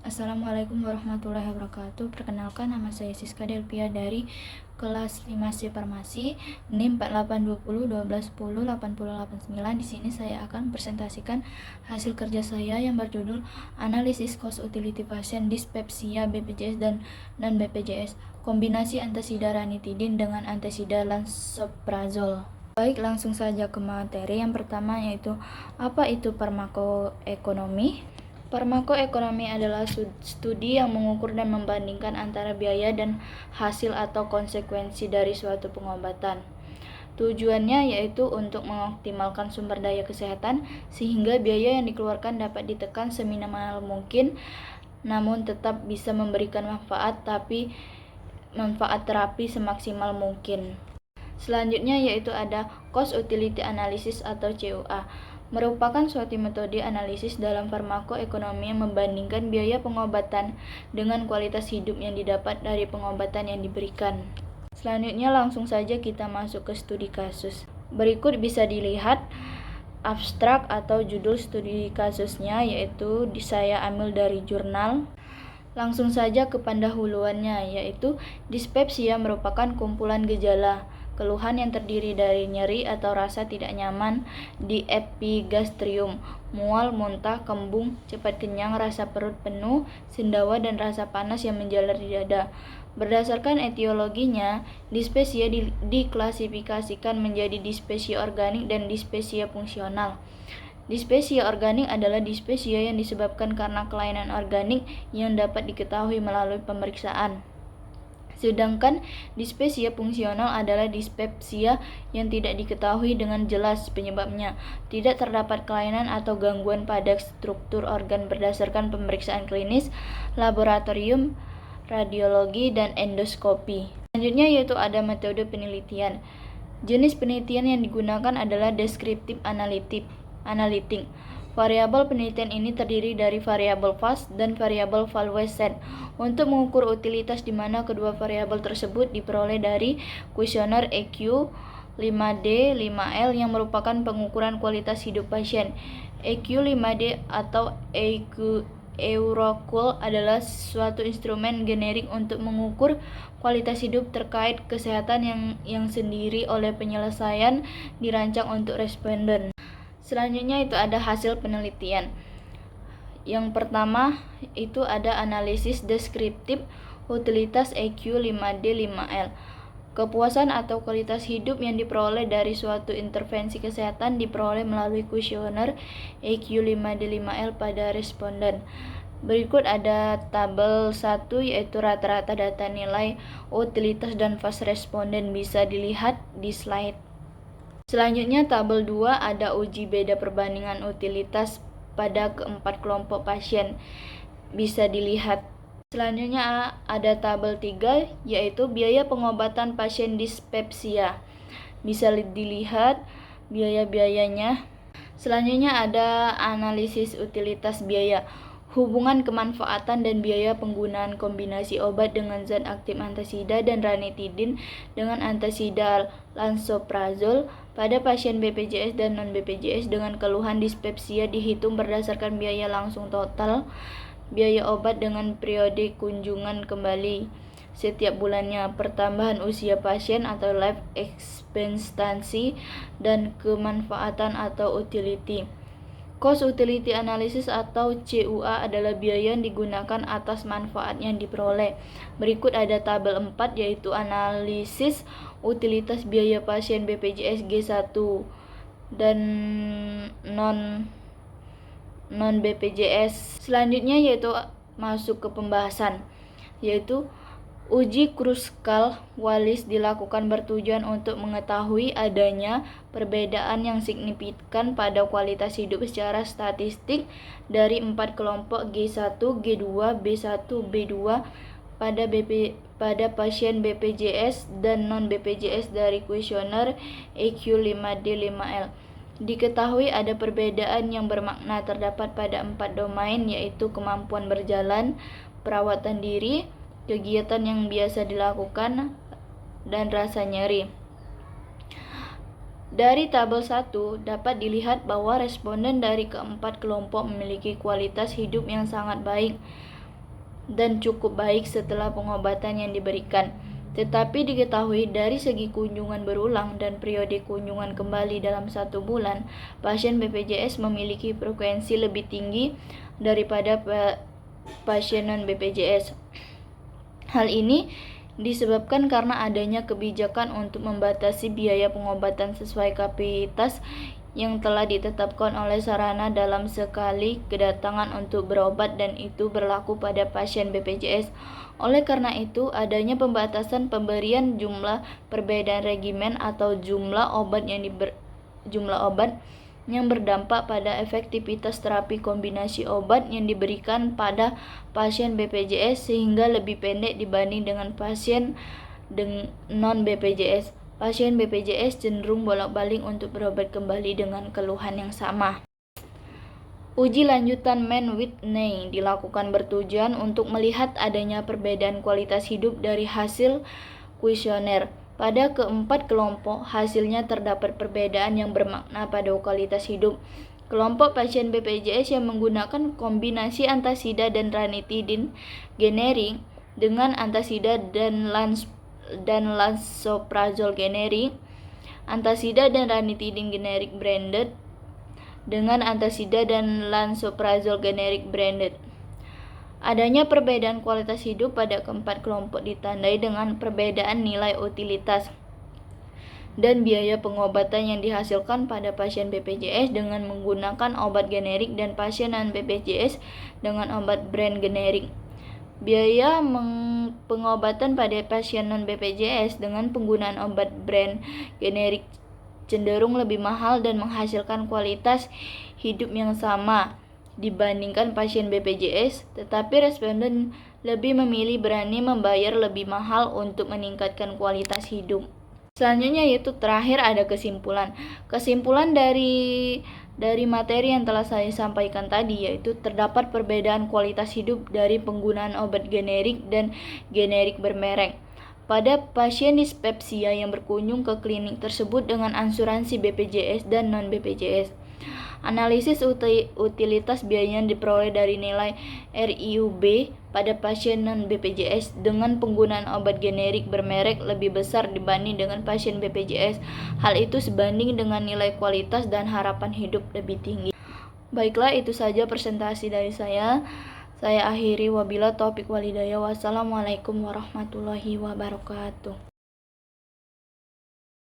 Assalamualaikum warahmatullahi wabarakatuh. Perkenalkan, nama saya Siska Delpia dari kelas 5C Farmasi, NIM 4820 1210 889. Di sini saya akan presentasikan hasil kerja saya yang berjudul Analisis Cost Utility Pasien Dyspepsia BPJS dan non-BPJS, kombinasi antasida ranitidin dengan antasida lansoprazol. Baik, langsung saja ke materi. Yang pertama yaitu apa itu farmakoekonomi. Farmakoekonomi adalah studi yang mengukur dan membandingkan antara biaya dan hasil atau konsekuensi dari suatu pengobatan. Tujuannya yaitu untuk mengoptimalkan sumber daya kesehatan sehingga biaya yang dikeluarkan dapat ditekan seminimal mungkin, namun tetap bisa memberikan manfaat terapi semaksimal mungkin. Selanjutnya yaitu ada Cost Utility Analysis atau CUA, merupakan suatu metode analisis dalam farmakoekonomi yang membandingkan biaya pengobatan dengan kualitas hidup yang didapat dari pengobatan yang diberikan. Selanjutnya langsung saja kita masuk ke studi kasus. Berikut bisa dilihat abstrak atau judul studi kasusnya, yaitu saya ambil dari jurnal. Langsung saja ke pendahuluannya, yaitu dispepsia merupakan kumpulan gejala keluhan yang terdiri dari nyeri atau rasa tidak nyaman di epigastrium, mual, muntah, kembung, cepat kenyang, rasa perut penuh, sendawa, dan rasa panas yang menjalar di dada. Berdasarkan etiologinya, dispepsia diklasifikasikan menjadi dispepsia organik dan dispepsia fungsional. Dispepsia organik adalah dispepsia yang disebabkan karena kelainan organik yang dapat diketahui melalui pemeriksaan. Sedangkan dispepsia fungsional adalah dispepsia yang tidak diketahui dengan jelas penyebabnya. Tidak terdapat kelainan atau gangguan pada struktur organ berdasarkan pemeriksaan klinis, laboratorium, radiologi, dan endoskopi. Selanjutnya yaitu ada metode penelitian. Jenis penelitian yang digunakan adalah deskriptif analitik. Variabel penelitian ini terdiri dari variabel fast dan variabel valuation untuk mengukur utilitas, di mana kedua variabel tersebut diperoleh dari kuesioner EQ 5D 5L yang merupakan pengukuran kualitas hidup pasien. EQ 5D atau EUROQOL adalah suatu instrumen generik untuk mengukur kualitas hidup terkait kesehatan yang sendiri oleh penyelesaian dirancang untuk responden. Selanjutnya itu ada hasil penelitian. Yang pertama itu ada analisis deskriptif utilitas EQ 5D 5L. Kepuasan atau kualitas hidup yang diperoleh dari suatu intervensi kesehatan diperoleh melalui kuesioner EQ 5D 5L pada responden. Berikut ada tabel 1 yaitu rata-rata data nilai utilitas dan fast responden, bisa dilihat di slide. Selanjutnya tabel 2 ada uji beda perbandingan utilitas pada keempat kelompok pasien, bisa dilihat. Selanjutnya ada tabel 3 yaitu biaya pengobatan pasien dispepsia, bisa dilihat biaya-biayanya. Selanjutnya ada analisis utilitas biaya, hubungan kemanfaatan dan biaya penggunaan kombinasi obat dengan zat aktif antasida dan ranitidin dengan antasida lansoprazol pada pasien BPJS dan non-BPJS dengan keluhan dispepsia dihitung berdasarkan biaya langsung total, biaya obat dengan periode kunjungan kembali setiap bulannya, pertambahan usia pasien atau life expectancy, dan kemanfaatan atau utility. Cost Utility Analysis atau CUA adalah biaya yang digunakan atas manfaat yang diperoleh. Berikut ada tabel 4 yaitu analisis utilitas biaya pasien BPJS G1 dan non BPJS. Selanjutnya yaitu masuk ke pembahasan, yaitu uji Kruskal-Wallis dilakukan bertujuan untuk mengetahui adanya perbedaan yang signifikan pada kualitas hidup secara statistik dari 4 kelompok G1, G2, B1, B2 pada pasien BPJS dan non-BPJS dari kuesioner EQ 5D 5L. Diketahui ada perbedaan yang bermakna terdapat pada 4 domain, yaitu kemampuan berjalan, perawatan diri, kegiatan yang biasa dilakukan, dan rasa nyeri. Dari tabel 1 dapat dilihat bahwa responden dari keempat kelompok memiliki kualitas hidup yang sangat baik. dan cukup baik setelah pengobatan yang diberikan. Tetapi diketahui dari segi kunjungan berulang dan periode kunjungan kembali dalam 1 bulan, pasien BPJS memiliki frekuensi lebih tinggi daripada pasien non-BPJS. Hal ini disebabkan karena adanya kebijakan untuk membatasi biaya pengobatan sesuai kapasitas yang telah ditetapkan oleh sarana dalam sekali kedatangan untuk berobat, dan itu berlaku pada pasien BPJS. Oleh karena itu, adanya pembatasan pemberian jumlah perbedaan regimen atau jumlah obat yang berdampak pada efektivitas terapi kombinasi obat yang diberikan pada pasien BPJS sehingga lebih pendek dibanding dengan pasien non-BPJS. Pasien BPJS cenderung bolak-balik untuk berobat kembali dengan keluhan yang sama. Uji lanjutan Mann-Whitney dilakukan bertujuan untuk melihat adanya perbedaan kualitas hidup dari hasil kuesioner. Pada keempat kelompok, hasilnya terdapat perbedaan yang bermakna pada kualitas hidup. Kelompok pasien BPJS yang menggunakan kombinasi antasida dan ranitidin generik dengan antasida dan lansoprazol generik, antasida dan ranitidin generik branded dengan antasida dan lansoprazol generik branded. Adanya perbedaan kualitas hidup pada keempat kelompok ditandai dengan perbedaan nilai utilitas dan biaya pengobatan yang dihasilkan pada pasien BPJS dengan menggunakan obat generik dan pasien non-BPJS dengan obat brand generik. Biaya pengobatan pada pasien non-BPJS dengan penggunaan obat brand generik cenderung lebih mahal dan menghasilkan kualitas hidup yang sama dibandingkan pasien BPJS, tetapi responden lebih memilih berani membayar lebih mahal untuk meningkatkan kualitas hidup. Selanjutnya yaitu terakhir ada kesimpulan. Kesimpulan dari materi yang telah saya sampaikan tadi yaitu terdapat perbedaan kualitas hidup dari penggunaan obat generik dan generik bermerek pada pasien dispepsia yang berkunjung ke klinik tersebut dengan asuransi BPJS dan non-BPJS. Analisis utilitas biaya yang diperoleh dari nilai RIUB pada pasien non-BPJS dengan penggunaan obat generik bermerek lebih besar dibanding dengan pasien BPJS. Hal itu sebanding dengan nilai kualitas dan harapan hidup lebih tinggi. Baiklah, itu saja presentasi dari saya. Saya akhiri, wabila taufik walhidayah. Wassalamualaikum warahmatullahi wabarakatuh.